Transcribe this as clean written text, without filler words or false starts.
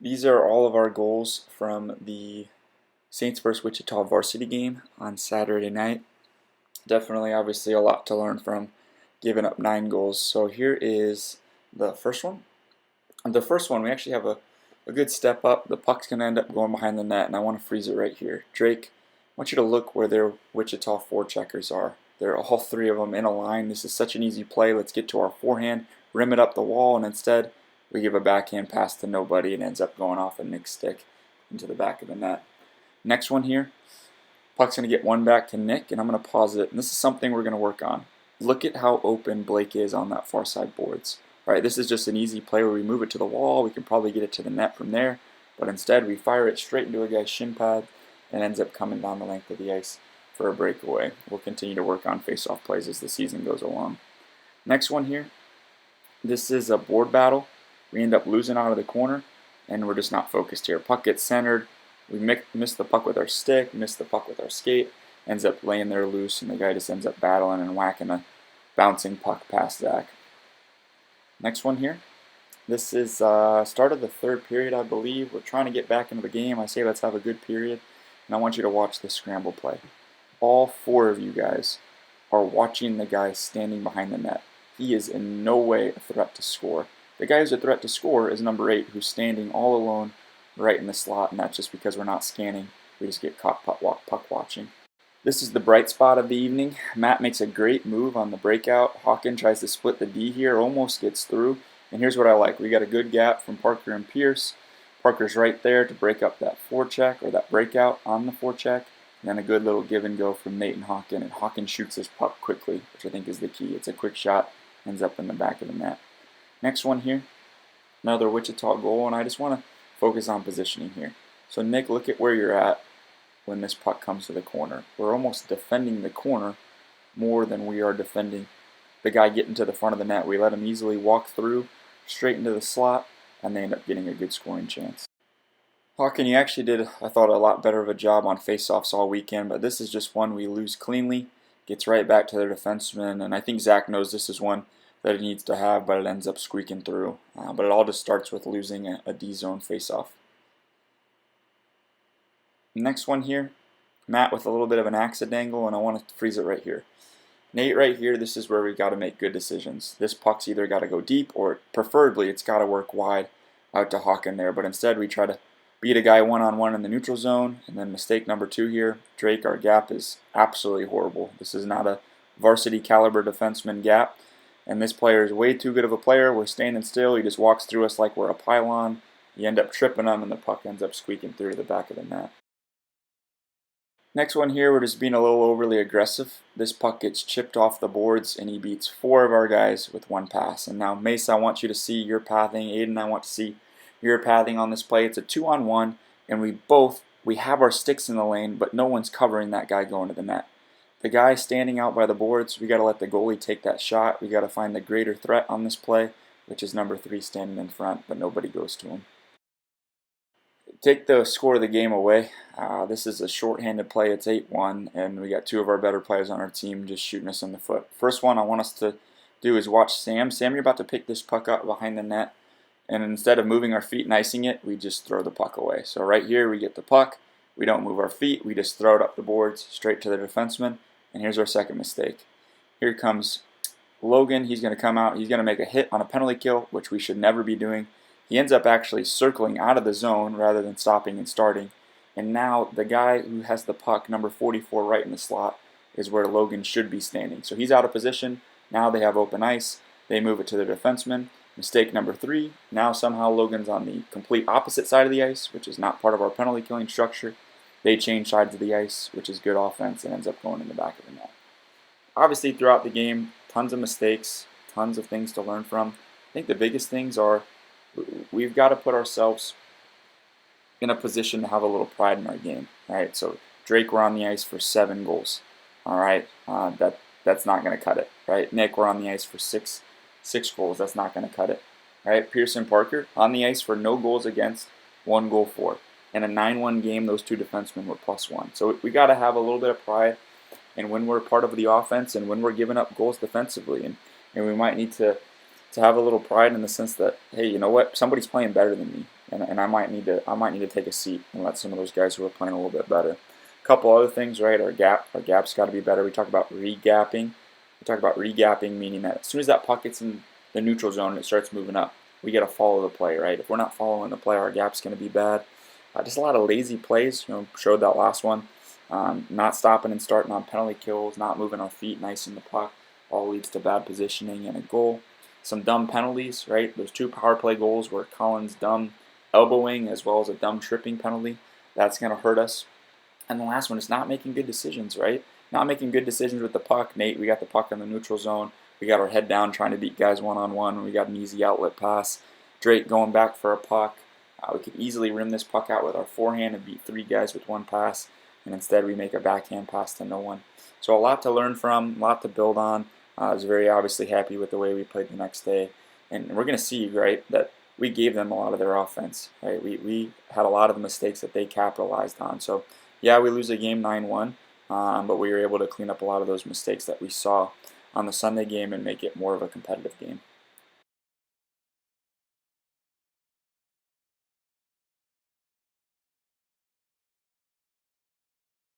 These are all of our goals from the Saints vs. Wichita varsity game on Saturday night. Definitely, obviously, a lot to learn from giving up 9 goals. So here is the first one. The first one, we actually have a good step up. The puck's going to end up going behind the net, and I want to freeze it right here. Drake, I want you to look where their Wichita forecheckers are. They're all 3 of them in a line. This is such an easy play. Let's get to our forehand, rim it up the wall, and instead we give a backhand pass to nobody and ends up going off a Nick's stick into the back of the net. Next one here, puck's going to get one back to Nick, and I'm going to pause it. And this is something we're going to work on. Look at how open Blake is on that far side boards. All right, this is just an easy play where we move it to the wall. We can probably get it to the net from there, but instead we fire it straight into a guy's shin pad and ends up coming down the length of the ice for a breakaway. We'll continue to work on face-off plays as the season goes along. Next one here, this is a board battle. We end up losing out of the corner, and we're just not focused here. Puck gets centered. We miss the puck with our stick, miss the puck with our skate, ends up laying there loose, and the guy just ends up battling and whacking a bouncing puck past Zach. Next one here. This is start of the third period, I believe. We're trying to get back into the game. I say let's have a good period, and I want you to watch this scramble play. All 4 of you guys are watching the guy standing behind the net. He is in no way a threat to score. The guy who's a threat to score is number 8, who's standing all alone right in the slot, and that's just because we're not scanning. We just get caught puck watching. This is the bright spot of the evening. Matt makes a great move on the breakout. Hawken tries to split the D here, almost gets through. And here's what I like. We got a good gap from Parker and Pierce. Parker's right there to break up that forecheck or that breakout on the forecheck. And then a good little give and go from Nate and Hawken. And Hawken shoots his puck quickly, which I think is the key. It's a quick shot, ends up in the back of the net. Next one here, another Wichita goal, and I just want to focus on positioning here. So Nick, look at where you're at when this puck comes to the corner. We're almost defending the corner more than we are defending the guy getting to the front of the net. We let him easily walk through, straight into the slot, and they end up getting a good scoring chance. Hawken, you actually did, I thought, a lot better of a job on faceoffs all weekend, but this is just one we lose cleanly. Gets right back to their defenseman, and I think Zach knows this is one that he needs to have, but it ends up squeaking through. But it all just starts with losing a D-zone faceoff. Next one here, Matt with a little bit of an accident angle, and I want to freeze it right here. Nate right here, this is where we've got to make good decisions. This puck's either got to go deep, or preferably it's got to work wide out to Hawken there, but instead we try to beat a guy one-on-one in the neutral zone, and then mistake number 2 here. Drake, our gap is absolutely horrible. This is not a varsity caliber defenseman gap. And this player is way too good of a player. We're standing still. He just walks through us like we're a pylon. You end up tripping him, and the puck ends up squeaking through to the back of the net. Next one here, we're just being a little overly aggressive. This puck gets chipped off the boards, and he beats 4 of our guys with 1 pass. And now, Mace, I want you to see your pathing. Aiden, I want to see your pathing on this play. It's a 2-on-1, and we have our sticks in the lane, but no one's covering that guy going to the net. The guy standing out by the boards, we got to let the goalie take that shot. We got to find the greater threat on this play, which is number 3 standing in front, but nobody goes to him. Take the score of the game away. This is a shorthanded play. It's 8-1, and we got 2 of our better players on our team just shooting us in the foot. First one I want us to do is watch Sam. Sam, you're about to pick this puck up behind the net, and instead of moving our feet and icing it, we just throw the puck away. So right here, we get the puck. We don't move our feet. We just throw it up the boards straight to the defenseman. And here's our second mistake. Here comes Logan. He's going to come out. He's going to make a hit on a penalty kill, which we should never be doing. He ends up actually circling out of the zone rather than stopping and starting. And now the guy who has the puck, number 44, right in the slot, is where Logan should be standing. So he's out of position. Now they have open ice. They move it to the defenseman. Mistake number 3. Now somehow Logan's on the complete opposite side of the ice, which is not part of our penalty killing structure. They change sides of the ice, which is good offense, and ends up going in the back of the net. Obviously, throughout the game, tons of mistakes, tons of things to learn from. I think the biggest things are we've got to put ourselves in a position to have a little pride in our game. All right, so Drake, we're on the ice for 7 goals. All right, that's not going to cut it. Right, Nick, we're on the ice for six goals. That's not going to cut it. All right, Pearson Parker on the ice for no goals against, 1 goal for. In a 9-1 game, those 2 defensemen were +1. So we got to have a little bit of pride in when we're part of the offense and when we're giving up goals defensively. And we might need to have a little pride in the sense that, hey, you know what? Somebody's playing better than me. and I might need to take a seat and let some of those guys who are playing a little bit better. A couple other things, right? Our gap's got to be better. We talk about regapping. We talk about regapping, meaning that as soon as that puck gets in the neutral zone and it starts moving up, we got to follow the play, right? If we're not following the play, our gap's going to be bad. Just a lot of lazy plays. Showed that last one. Not stopping and starting on penalty kills, not moving our feet nice in the puck, all leads to bad positioning and a goal. Some dumb penalties, right? Those 2 power play goals were Collins' dumb elbowing as well as a dumb tripping penalty. That's going to hurt us. And the last one is not making good decisions, right? Not making good decisions with the puck. Nate, we got the puck in the neutral zone. We got our head down trying to beat guys one-on-one. We got an easy outlet pass. Drake going back for a puck. We could easily rim this puck out with our forehand and beat 3 guys with 1 pass. And instead we make a backhand pass to no one. So a lot to learn from, a lot to build on. I was very obviously happy with the way we played the next day. And we're going to see, right, that we gave them a lot of their offense. Right? We had a lot of the mistakes that they capitalized on. So, yeah, we lose a game 9-1, but we were able to clean up a lot of those mistakes that we saw on the Sunday game and make it more of a competitive game.